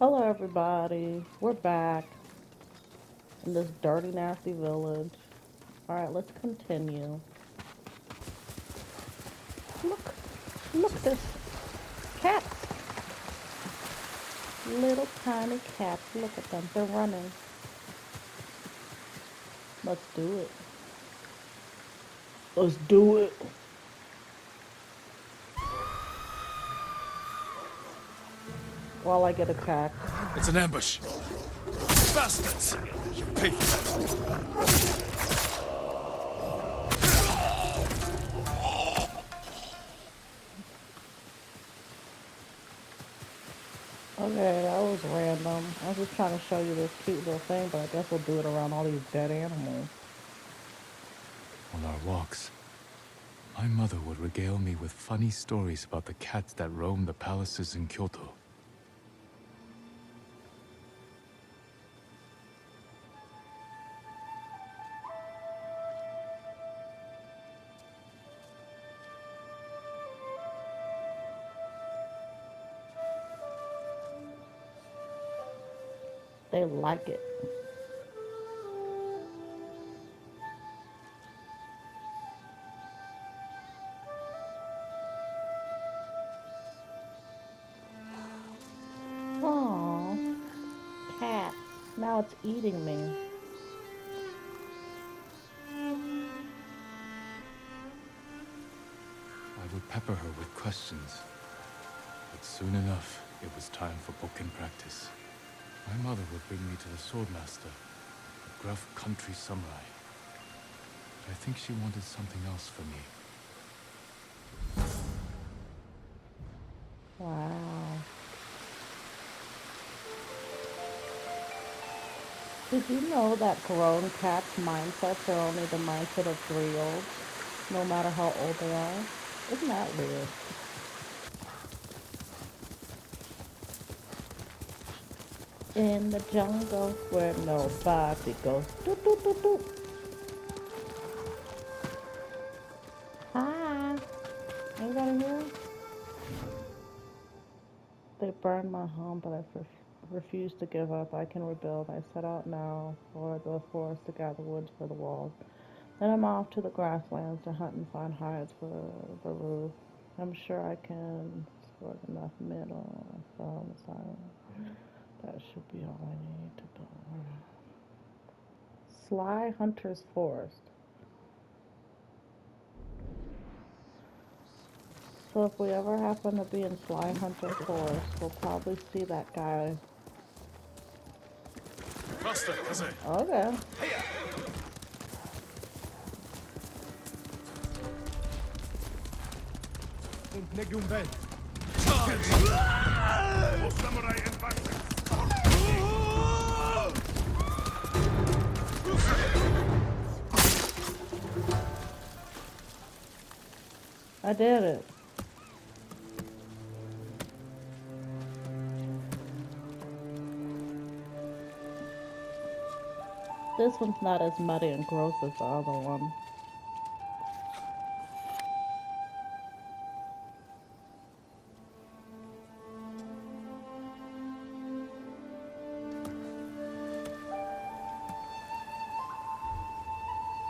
Hello, everybody. We're back in this dirty, nasty village. All right, let's continue. Look, look, there's cats. Little tiny cats. Look at them. They're running. Let's do it. Let's do it. While I get attacked. It's an ambush. Bastards! You pig! Okay, that was random. I was just trying to show you this cute little thing, but I guess we'll do it around all these dead animals. On our walks, my mother would regale me with funny stories about the cats that roam the palaces in Kyoto. They like it. Aww, cat. Now it's eating me. I would pepper her with questions, but soon enough, it was time for bokken practice. My mother would bring me to the swordmaster, a gruff country samurai. But I think she wanted something else for me. Wow. Did you know that grown cats' mindsets are only the mindset of 3-year-olds, no matter how old they are? Isn't that weird? In the jungle where nobody goes. Doot, doot, doot, doot. Hi. Anybody here? They burned my home, but I refuse to give up. I can rebuild. I set out now for the forest to gather woods for the walls. Then I'm off to the grasslands to hunt and find hides for the roof. I'm sure I can sort enough metal from the side. That should be all I need to build. Sly Hunter's Forest. So if we ever happen to be in Sly Hunter's Forest, we'll probably see that guy. Faster, Kaze! Okay. I did it. This one's not as muddy and gross as the other one.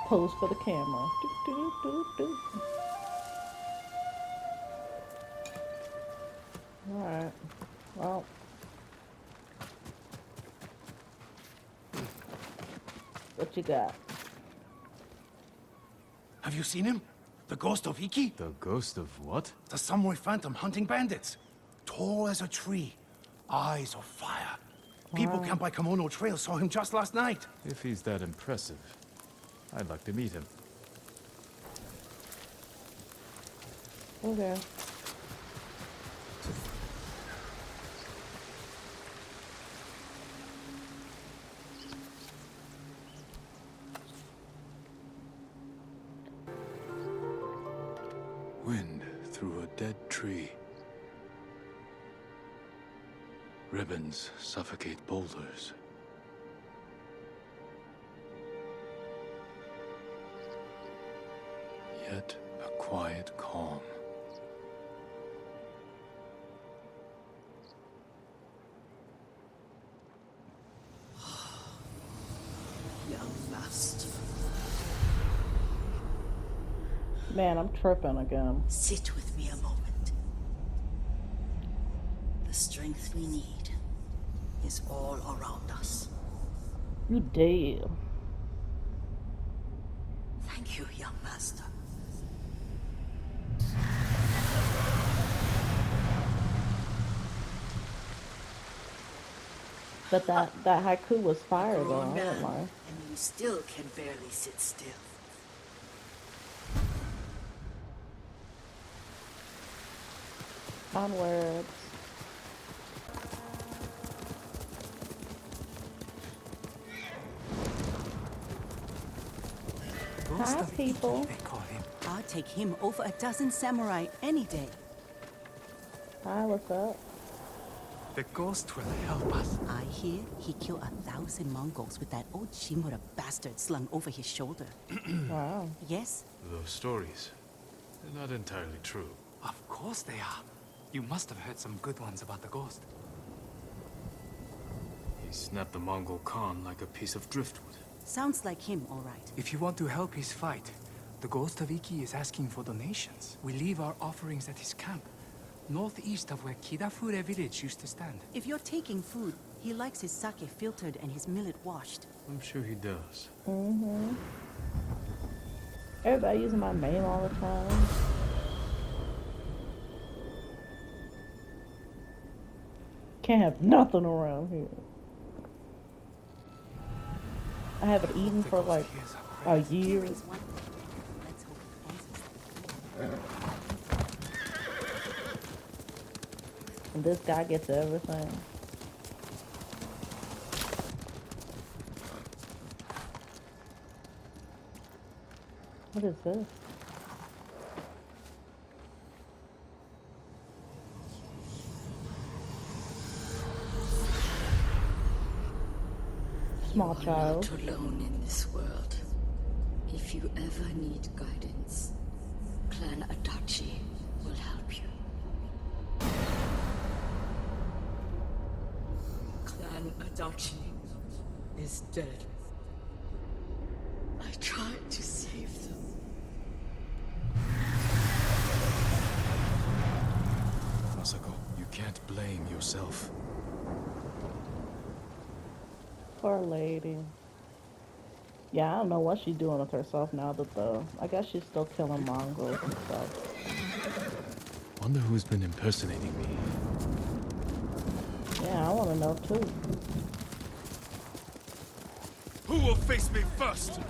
Pose for the camera. Do, do, do, do. Alright. Well, what you got? Have you seen him? The ghost of Iki? The ghost of what? The samurai phantom hunting bandits. Tall as a tree. Eyes of fire. People Wow. camped by Kimono Trail saw him just last night. If he's that impressive, I'd like to meet him. Okay. Wind through a dead tree. Ribbons suffocate boulders. Yet a quiet calm. Man, I'm tripping again. Sit with me a moment. The strength we need is all around us. You dead. Thank you, young master. But that haiku was A fire though, grown I won't man, lie. and you still can barely sit still. Onwards. Ghost Hi, of people. Iki, they call him. I'd take him over a dozen samurai any day. Hi, what's up? The ghost will help us. I hear he killed 1,000 Mongols with that old Shimura bastard slung over his shoulder. Wow. Yes? Those stories, they're not entirely true. Of course they are. You must have heard some good ones about the ghost. He snapped the Mongol Khan like a piece of driftwood. Sounds like him, all right. If you want to help his fight, the ghost of Iki is asking for donations. We leave our offerings at his camp, northeast of where Kidafure village used to stand. If you're taking food, he likes his sake filtered and his millet washed. I'm sure he does. Mm-hmm. Everybody using my name all the time. Can't have nothing around here. I haven't eaten The for ghost like hears our a prayers. year. Let's hope it answers. And this guy gets everything. What is this? Small You are child. not alone in this world. If you ever need guidance, Clan Adachi will help you. Clan Adachi is dead. I tried to save them. Masako, you can't blame yourself. Poor lady. Yeah, I don't know what she's doing with herself now that I guess she's still killing Mongols and stuff. Wonder who's been impersonating me. Yeah, I want to know too. Who will face me first?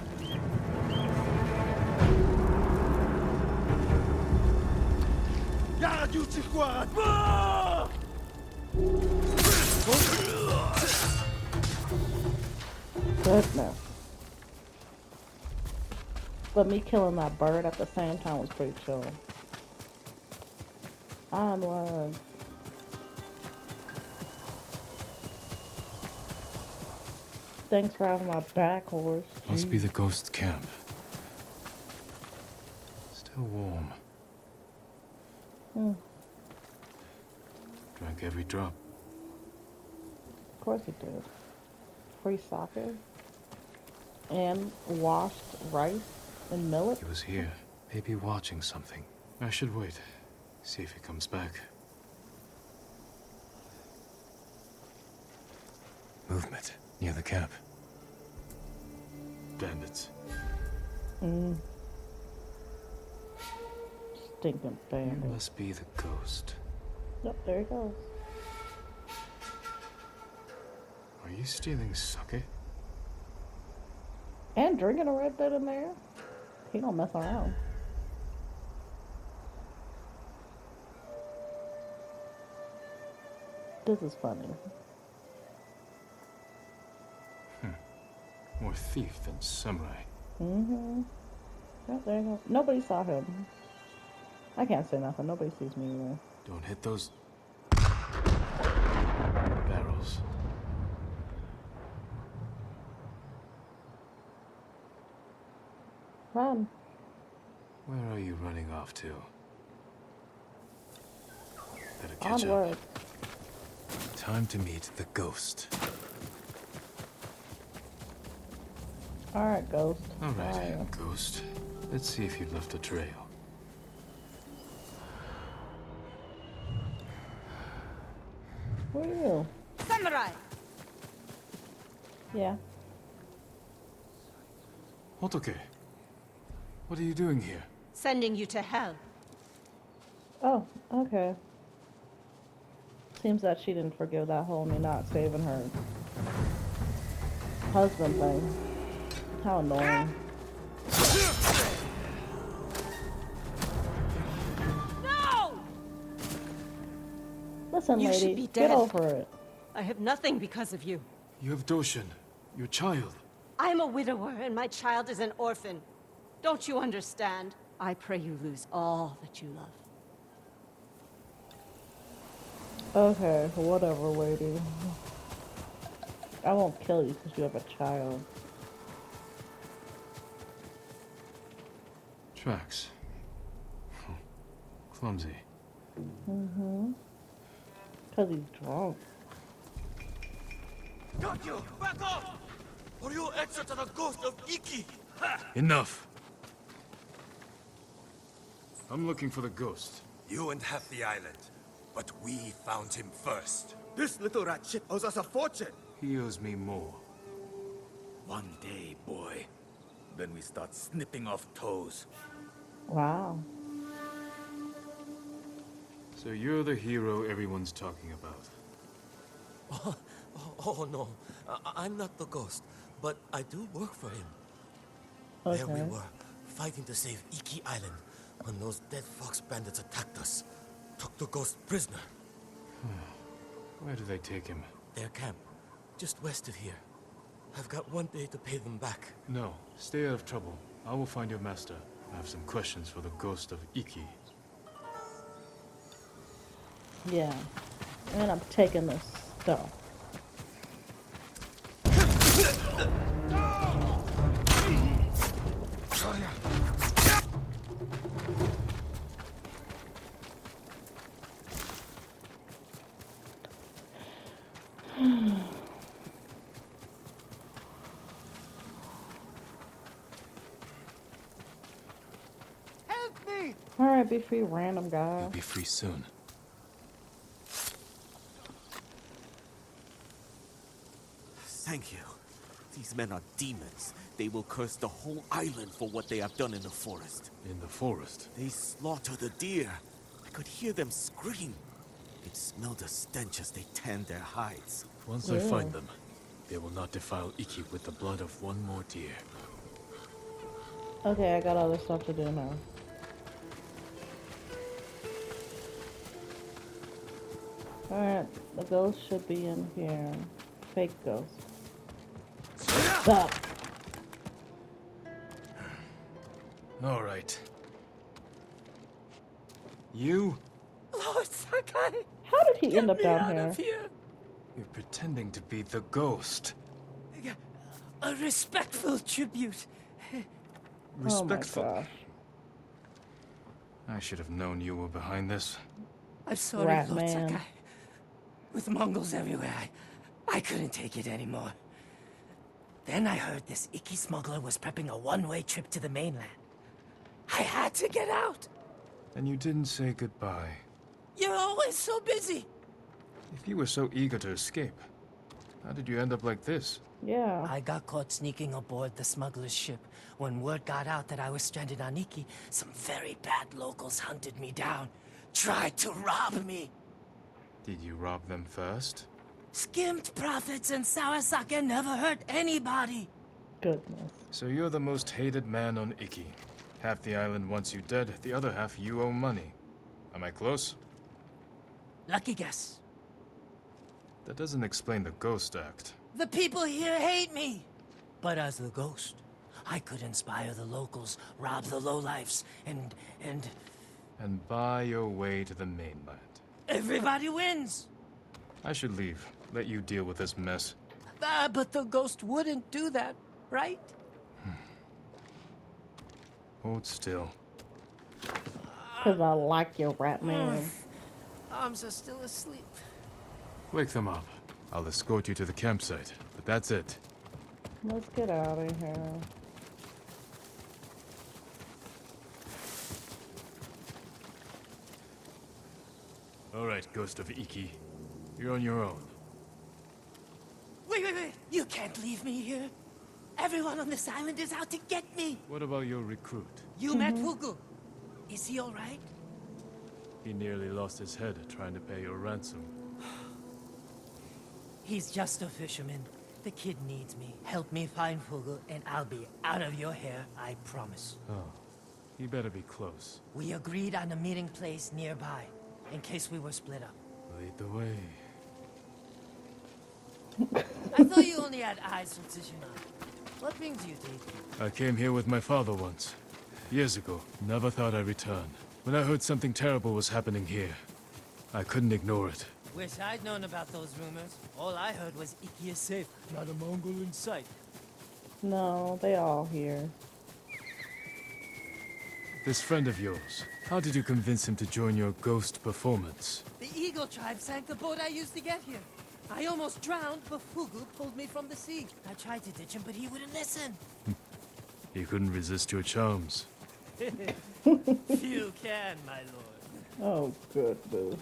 Goodness. But me killing that bird at the same time was pretty chill. Onward. Thanks for having my back, horse. Must be the ghost camp. Still warm. Hmm. Drank every drop. Of course it did. Free sake. And washed rice and millet. He was here, maybe watching something. I should wait. See if he comes back. Movement near the camp. Bandits. Mm. Stinking You bandit. must be the ghost. Yep, there he goes. Are you stealing sake? And drinking a red bit in there. He don't mess around. This is funny. More thief than samurai. Mm-hmm. Yep, there you go. Nobody saw him. I can't say nothing. Nobody sees me either. Don't hit those barrels. Run. Where are you running off to? Better catch Onward. up. Time to meet the ghost. Alright, ghost. All right, Fire. ghost. Let's see if you left a trail. Who are you? Samurai! Yeah. Hotoke, what are you doing here? Sending you to hell. Oh, okay. Seems that she didn't forgive that whole me not saving her husband thing. How annoying. No! Listen, You should lady, be get dead. over it. I have nothing because of you. You have Doshin, your child. I'm a widower and my child is an orphan. Don't you understand? I pray you lose all that you love. Okay, whatever, lady. I won't kill you because you have a child. Tracks. Clumsy. Mm-hmm. Because he's drunk. Got you! Back off! Or you'll answer to the ghost of Iki! Enough! I'm looking for the ghost. You and half the island, but we found him first. This little rat shit owes us a fortune! He owes me more. One day, boy. Then we start snipping off toes. Wow. So you're the hero everyone's talking about. Oh no, I'm not the ghost, but I do work for him. Okay. There we were, fighting to save Iki Island, when those dead fox bandits attacked us. Took the ghost prisoner. Where do they take him? Their camp, just west of here. I've got one day to pay them back. No, stay out of trouble. I will find your master. I have some questions for the ghost of Iki. Yeah. And I'm taking this stuff. Help me! Alright, be free, random guy. You'll be free soon. Thank you. These men are demons. They will curse the whole island for what they have done in the forest. In the forest? They slaughter the deer. I could hear them scream. Could smell the stench as they tanned their hides. Once I find them, they will not defile Iki with the blood of one more deer. Okay, I got other stuff to do now. Alright, the ghost should be in here. Fake ghost. Stop! All right. You? Lord Sakai! How did he end up Get me down out here? of here! You're pretending to be the ghost. A respectful tribute. Respectful. Oh my gosh. I should have known you were behind this. I'm sorry, Rat Lord man. Sakai. With Mongols everywhere, I couldn't take it anymore. Then I heard this Iki smuggler was prepping a one-way trip to the mainland. I had to get out. And you didn't say goodbye. You're always so busy. If you were so eager to escape, how did you end up like this? Yeah. I got caught sneaking aboard the smuggler's ship. When word got out that I was stranded on Iki, some very bad locals hunted me down. Tried to rob me. Did you rob them first? Skimmed profits and Sawasake never hurt anybody. Goodness. So you're the most hated man on Iki. Half the island wants you dead, the other half you owe money. Am I close? Lucky guess. That doesn't explain the ghost act. The people here hate me. But as the ghost, I could inspire the locals, rob the lowlifes, and And buy your way to the mainland. everybody wins. I should leave. Let you deal with this mess. But the ghost wouldn't do that, right? Hold still. Because I like your rat man. Arms are still asleep. Wake them up. I'll escort you to the campsite, but that's it. Let's get out of here. All right, Ghost of Iki. You're on your own. Wait, wait, wait! You can't leave me here. Everyone on this island is out to get me. What about your recruit? You met Fugu. Is he all right? He nearly lost his head trying to pay your ransom. He's just a fisherman. The kid needs me. Help me find Fugu, and I'll be out of your hair, I promise. Oh, he better be close. We agreed on a meeting place nearby, in case we were split up. Lead the way. I thought you only had eyes for Tsushima. What brings you to Iki? I came here with my father once. Years ago. Never thought I'd return. When I heard something terrible was happening here, I couldn't ignore it. Wish I'd known about those rumors. All I heard was Iki is safe, not a Mongol in sight. No, they all here. This friend of yours, how did you convince him to join your ghost performance? The Eagle tribe sank the boat I used to get here. I almost drowned, but Fugu pulled me from the sea. I tried to ditch him, but he wouldn't listen. He couldn't resist your charms. Few can, my lord. Oh, goodness.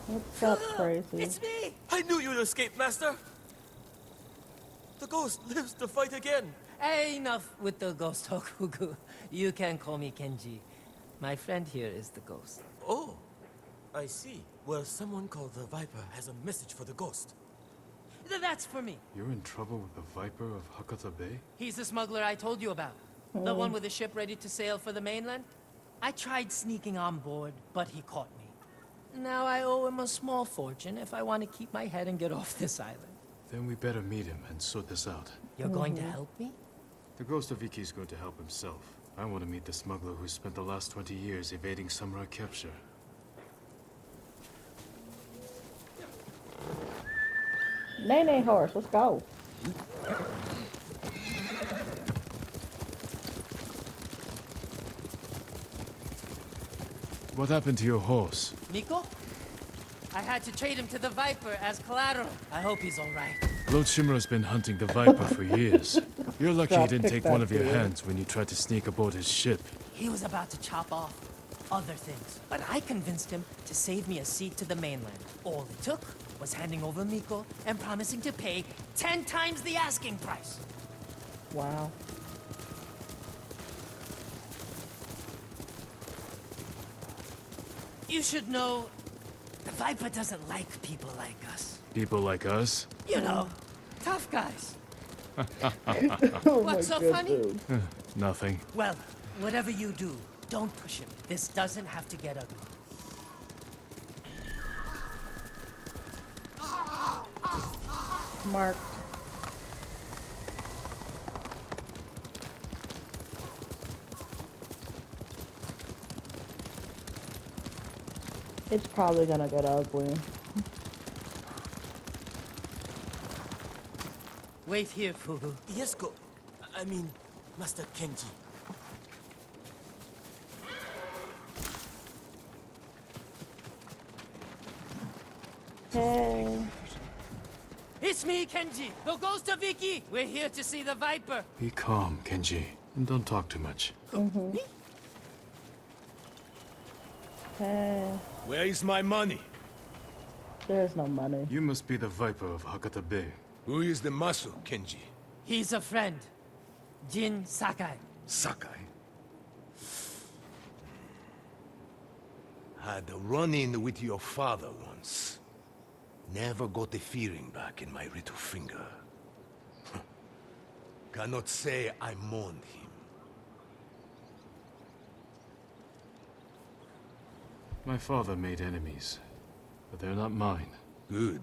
What's up, crazy? It's me! I knew you'd escape, Master! The ghost lives to fight again! Enough with the ghost talk, Fugu. You can call me Kenji. My friend here is the ghost. Oh, I see. Well, someone called the Viper has a message for the ghost. That's for me. You're in trouble with the Viper of Hakata Bay? He's the smuggler I told you about. The one with the ship ready to sail for the mainland. I tried sneaking on board, but he caught me. Now I owe him a small fortune if I want to keep my head and get off this island. Then we better meet him and sort this out. You're going to help me? The ghost of Iki's going to help himself. I want to meet the smuggler who spent the last 20 years evading samurai capture. Naynay horse, let's go. What happened to your horse? Miko? I had to trade him to the Viper as collateral. I hope he's all right. Lord Shimura's been hunting the Viper for years. You're lucky he didn't take one of your hands when you tried to sneak aboard his ship. He was about to chop off other things, but I convinced him to save me a seat to the mainland. All it took was handing over Miko and promising to pay 10 times the asking price. Wow. You should know, the Viper doesn't like people like us. People like us? You know, tough guys. Oh What's my so funny? goodness. Nothing. Well, whatever you do, don't push him. This doesn't have to get ugly. Mark. It's probably gonna get ugly. Wait here, Fugu. Yes, I mean, Master Kenji. Hey. It's me, Kenji, the ghost of Iki. We're here to see the Viper. Be calm, Kenji, and don't talk too much. Hey. Where is my money? There's no money. You must be the Viper of Hakata Bay. Who is the muscle, Kenji? He's a friend. Jin Sakai. Sakai. Had a run-in with your father once. Never got the feeling back in my little finger. Cannot say I mourned him. My father made enemies, but they're not mine. Good.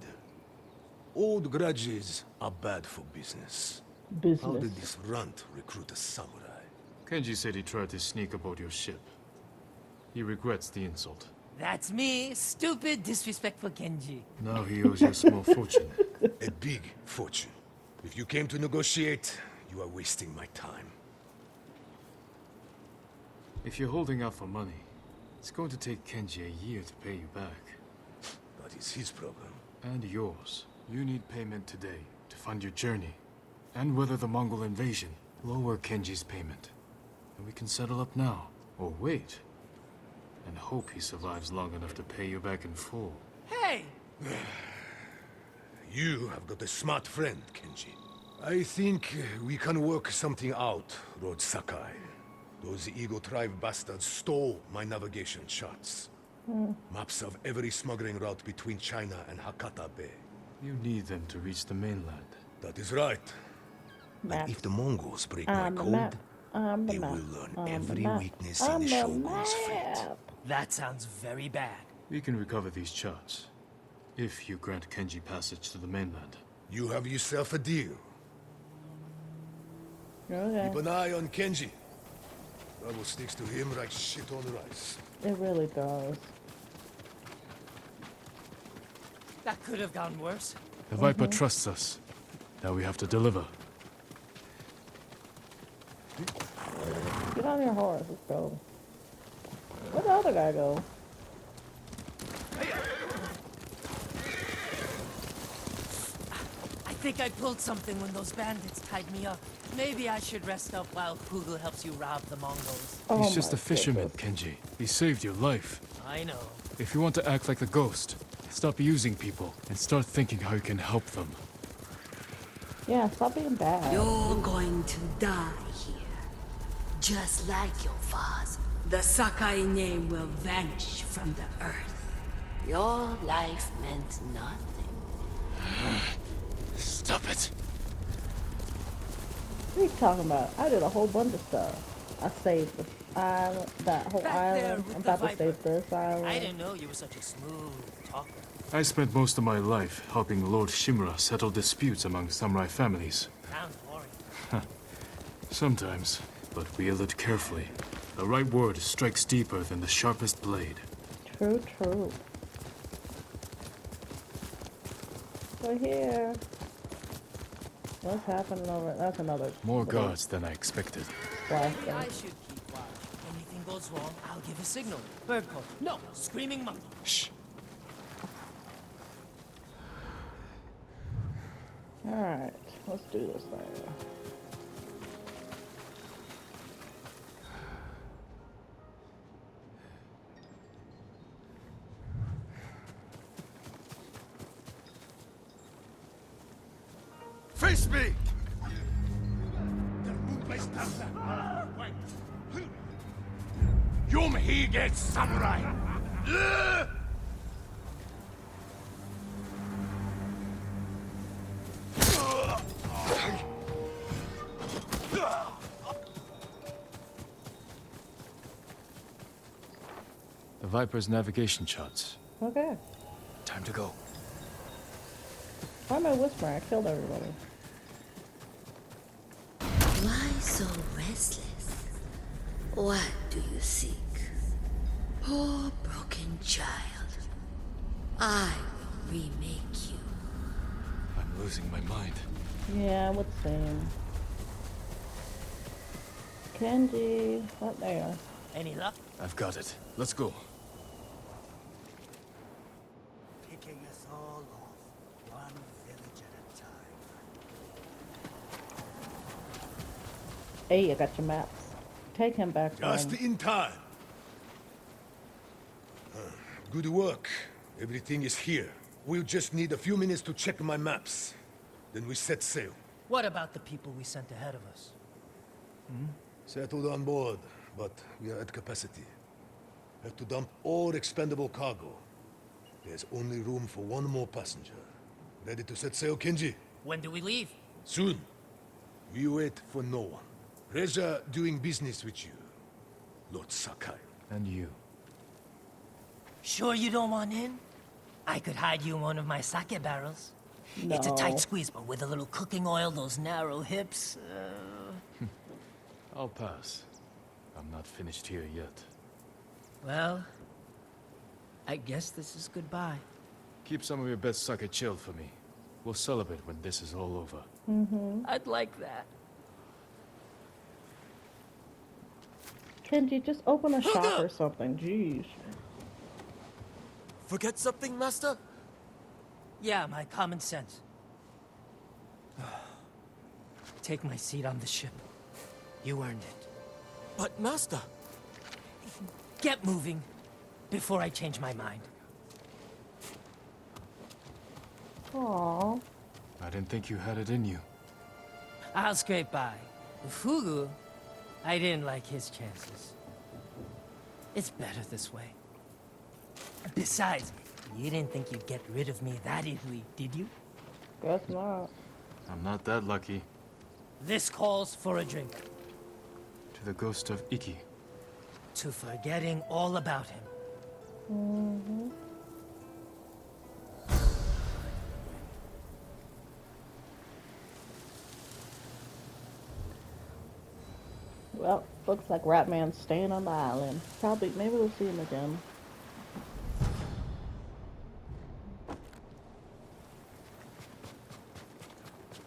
Old grudges are bad for business. How Business. did this runt recruit a samurai? Kenji said he tried to sneak aboard your ship. He regrets the insult. That's me, stupid, disrespectful Kenji. Now he owes you a small fortune. A big fortune. If you came to negotiate, you are wasting my time. If you're holding out for money, it's going to take Kenji a year to pay you back. That is his problem. And yours. You need payment today to fund your journey. And weather the Mongol invasion. Lower Kenji's payment. And we can settle up now. Or wait. And hope he survives long enough to pay you back in full. Hey! You have got a smart friend, Kenji. I think we can work something out, Lord Sakai. Those Eagle Tribe bastards stole my navigation charts. Maps of every smuggling route between China and Hakata Bay. You need them to reach the mainland. That is right. Maps. And if the Mongols break my I'm the code, map. I'm the they map. will learn I'm the every map. weakness in I'm the the Shogun's fleet. map. That sounds very bad. We can recover these charts. If you grant Kenji passage to the mainland. You have yourself a deal. Okay. Keep an eye on Kenji. Trouble sticks to him like shit on rice. It really does. That could have gone worse. The Viper trusts us. Now we have to deliver. Get on your horse. Let's go. Where'd the other guy go? I think I pulled something when those bandits tied me up. Maybe I should rest up while Hugel helps you rob the Mongols. Oh He's just my a fisherman, goodness. Kenji. He saved your life. I know. If you want to act like the ghost, stop using people and start thinking how you can help them. Yeah, stop being bad. You're going to die here. Just like your father. The Sakai name will vanish from the earth. Your life meant nothing. Stop it. What are you talking about? I did a whole bunch of stuff. I saved the island, that whole Back there island. with I'm the about to Viper. save this island. I didn't know you were such a smooth talker. I spent most of my life helping Lord Shimura settle disputes among samurai families. Sounds boring. Sometimes, but wield it carefully. The right word strikes deeper than the sharpest blade. True, true. So here. What's happening over? That's another. More little guards than I expected. blast Maybe I thing. should keep watch. Anything goes wrong, I'll give a signal. Bird call. No, screaming monkey. Shh. Alright, let's do this thing. Face me! Yum he gets samurai! The Viper's navigation charts. Okay. Time to go. Why am I whispering? I killed everybody. Why so restless? What do you seek? Poor broken child. I will remake you. I'm losing my mind. Yeah, what's same? Kenji. Oh, there you are. Any luck? I've got it. Let's go. Picking us all off, one village at a time. Hey, I got your maps. Take him back Just home. in time. Good work. Everything is here. We'll just need a few minutes to check my maps. Then we set sail. What about the people we sent ahead of us? Settled on board, but we are at capacity. Have to dump all expendable cargo. There's only room for one more passenger. Ready to set sail, Kenji? When do we leave? Soon. We wait for no one. Pleasure doing business with you, Lord Sakai. And you. Sure you don't want in? I could hide you in one of my sake barrels. It's a No. tight squeeze, but with a little cooking oil, those narrow hips. I'll pass. I'm not finished here yet. Well, I guess this is goodbye. Keep some of your best sake chilled for me. We'll celebrate when this is all over. I'd like that. Kenji, just open a shop or something. Jeez. Forget something, Master? Yeah, my common sense. Take my seat on the ship. You earned it. But, Master, Get moving. before I change my mind. Aww. I didn't think you had it in you. I'll scrape by. Fugu, I didn't like his chances. It's better this way. Besides, you didn't think you'd get rid of me that easily, did you? Guess not. I'm not that lucky. This calls for a drink. To the ghost of Iki. To forgetting all about him. Mm-hmm. Well, looks like Ratman's staying on the island. Probably, maybe we'll see him again.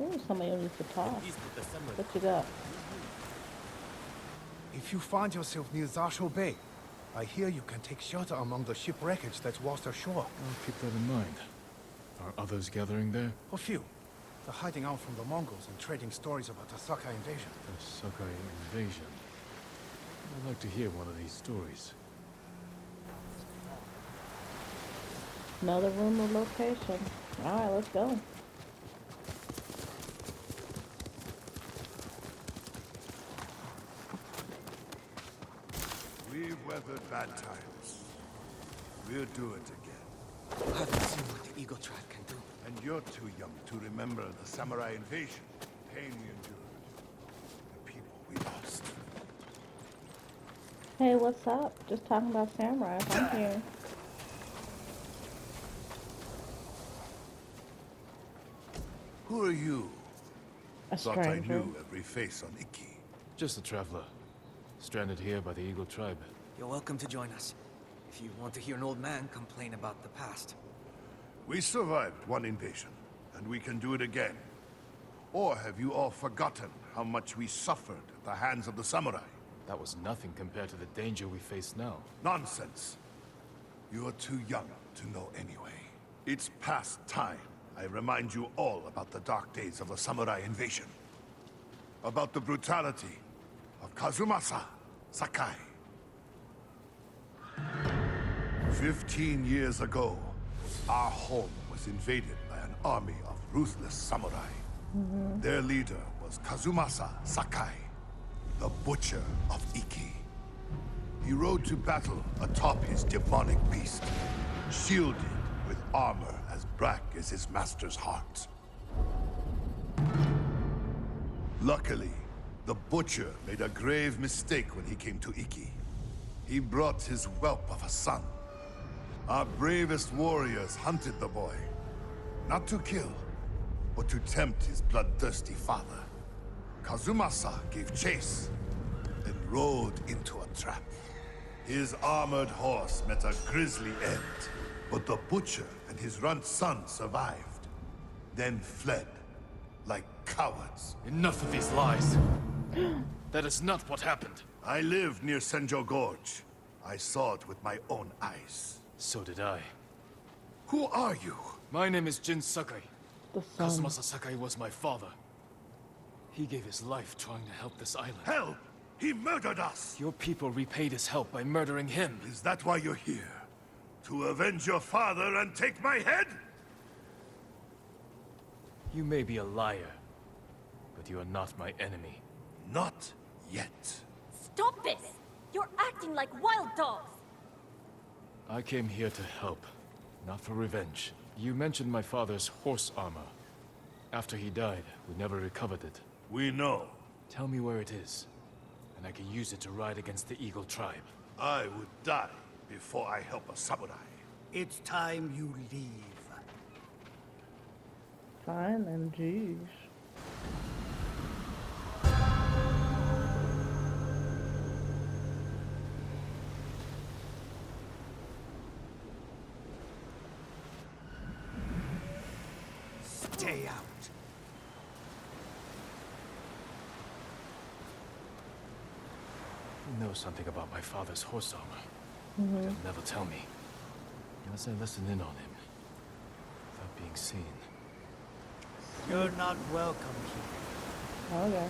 Ooh, somebody needs to talk. What you got? If you find yourself near Zasho Bay, I hear you can take shelter among the ship wreckage that's washed ashore. I'll keep that in mind. Are others gathering there? A few. They're hiding out from the Mongols and trading stories about the Sakai invasion. The Sakai invasion. I'd like to hear one of these stories. Another rumored location. Alright, let's go. We've weathered bad times. We'll do it again. I haven't seen what the Eagle Tribe can do. And you're too young to remember the samurai invasion, the pain we endured, the people we lost. Hey, what's up? Just talking about samurai. I'm here. Who are you? A Thought I stranger. knew every face on Iki. Just a traveler. Stranded here by the Eagle Tribe. You're welcome to join us. If you want to hear an old man complain about the past. We survived one invasion, and we can do it again. Or have you all forgotten how much we suffered at the hands of the samurai? That was nothing compared to the danger we face now. Nonsense. You are too young to know anyway. It's past time I remind you all about the dark days of the samurai invasion. About the brutality of Kazumasa Sakai. 15 years ago, our home was invaded by an army of ruthless samurai. Their leader was Kazumasa Sakai, the Butcher of Iki. He rode to battle atop his demonic beast, shielded with armor as black as his master's heart. Luckily, the Butcher made a grave mistake when he came to Iki. He brought his whelp of a son. Our bravest warriors hunted the boy, not to kill, but to tempt his bloodthirsty father. Kazumasa gave chase, then rode into a trap. His armored horse met a grisly end, but the Butcher and his runt son survived, then fled like cowards. Enough of these lies. That is not what happened. I lived near Senjo Gorge. I saw it with my own eyes. So did I. Who are you? My name is Jin Sakai. The sun. Kazumasa Sakai was my father. He gave his life trying to help this island. Help! He murdered us! Your people repaid his help by murdering him. Is that why you're here? To avenge your father and take my head? You may be a liar, but you are not my enemy. Not yet. Stop this! You're acting like wild dogs! I came here to help, not for revenge. You mentioned my father's horse armor. After he died, we never recovered it. We know. Tell me where it is, and I can use it to ride against the Eagle Tribe. I would die before I help a samurai. It's time you leave. Fine then, jeez. Stay out. You know something about my father's horse armor. But he'll never tell me. Unless I listen in on him. Without being seen. You're not welcome here. Okay.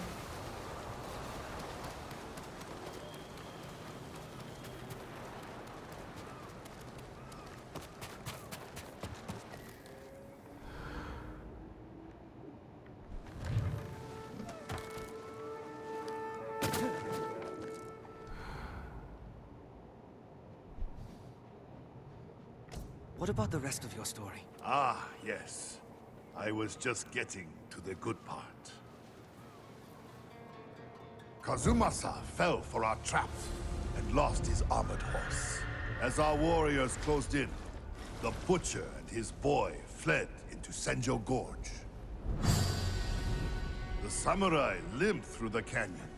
What about the rest of your story? Ah, yes. I was just getting to the good part. Kazumasa fell for our traps and lost his armored horse. As our warriors closed in, the butcher and his boy fled into Senjo Gorge. The samurai limped through the canyon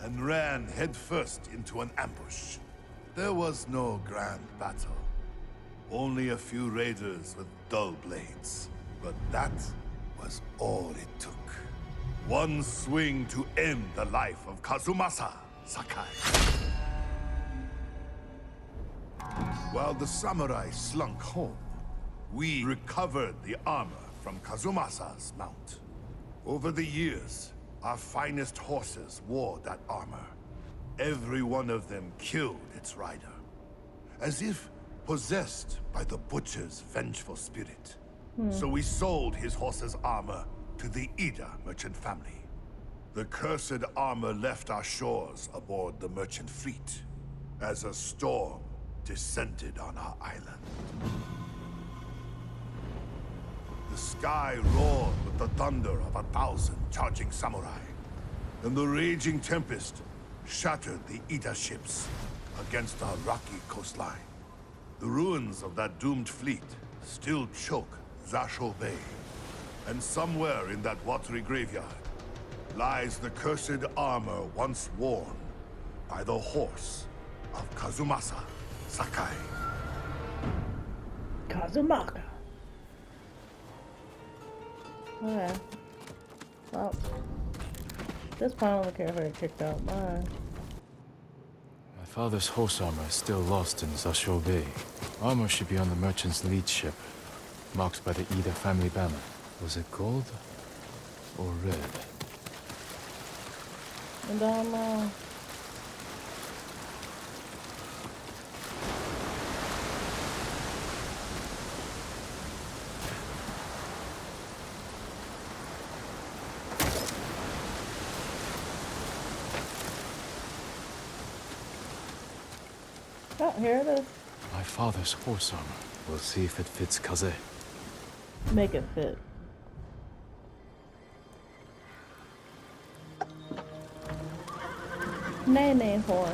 and ran headfirst into an ambush. There was no grand battle. Only a few raiders with dull blades. But that was all it took. One swing to end the life of Kazumasa Sakai. While the samurai slunk home, we recovered the armor from Kazumasa's mount. Over the years, our finest horses wore that armor. Every one of them killed its rider, as if possessed by the butcher's vengeful spirit. So we sold his horse's armor to the Ida merchant family. The cursed armor left our shores aboard the merchant fleet as a storm descended on our island. The sky roared with the thunder of 1,000 charging samurai, and the raging tempest shattered the Ida ships against our rocky coastline. The ruins of that doomed fleet still choke Zasho Bay, and somewhere in that watery graveyard lies the cursed armor once worn by the horse of Kazumasa Sakai. Kazumaka. Okay. Well, this point I don't care if I get kicked out. Bye. My father's horse armor is still lost in Zasho Bay. Armor should be on the merchant's lead ship, marked by the Ida family banner. Was it gold or red? I don't know. Oh, here it is. My father's horse armor. We'll see if it fits Kaze. Make it fit. Naynay horse.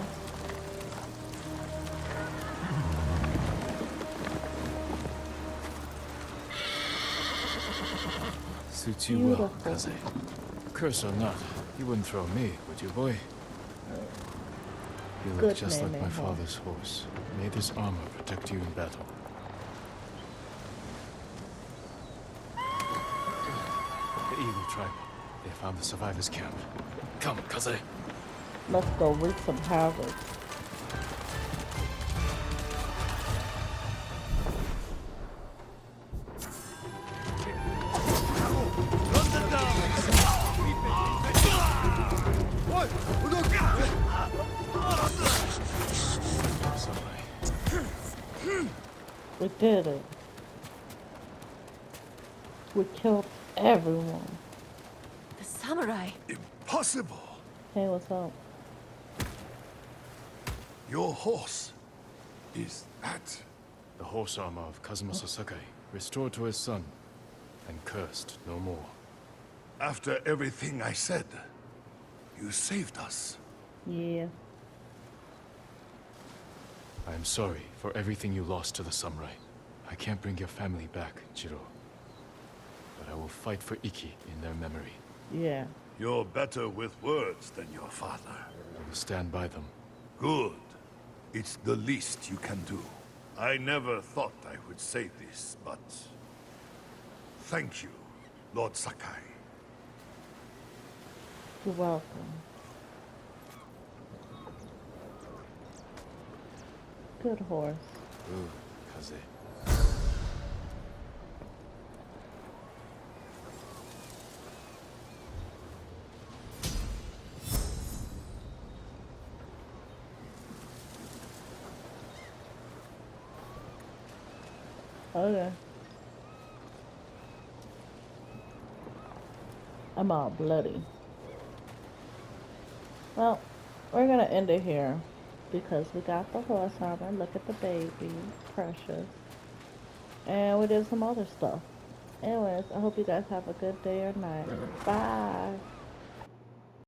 Suits you well, Kaze. Curse or not, you wouldn't throw me, would you, boy? You look Good just like Naynay my horse. father's horse. May this armor protect you in battle. The Eagle tribe. They found the survivors' camp. Come, Kaze. Let's go wreak some havoc. We did it. We killed everyone. The samurai. Impossible! Hey, what's up? Your horse is that? The horse armor of Kazumasa Sakai, restored to his son, and cursed no more. After everything I said, you saved us. Yeah. I am sorry for everything you lost to the samurai. I can't bring your family back, Jiro. But I will fight for Iki in their memory. Yeah. You're better with words than your father. I will stand by them. Good. It's the least you can do. I never thought I would say this, but... thank you, Lord Sakai. You're welcome. Good horse. Ooh, Kaze. Okay. I'm all bloody. Well, we're gonna end it here because we got the horse armor. Look at the baby, precious. And we did some other stuff. Anyways, I hope you guys have a good day or night. Bye.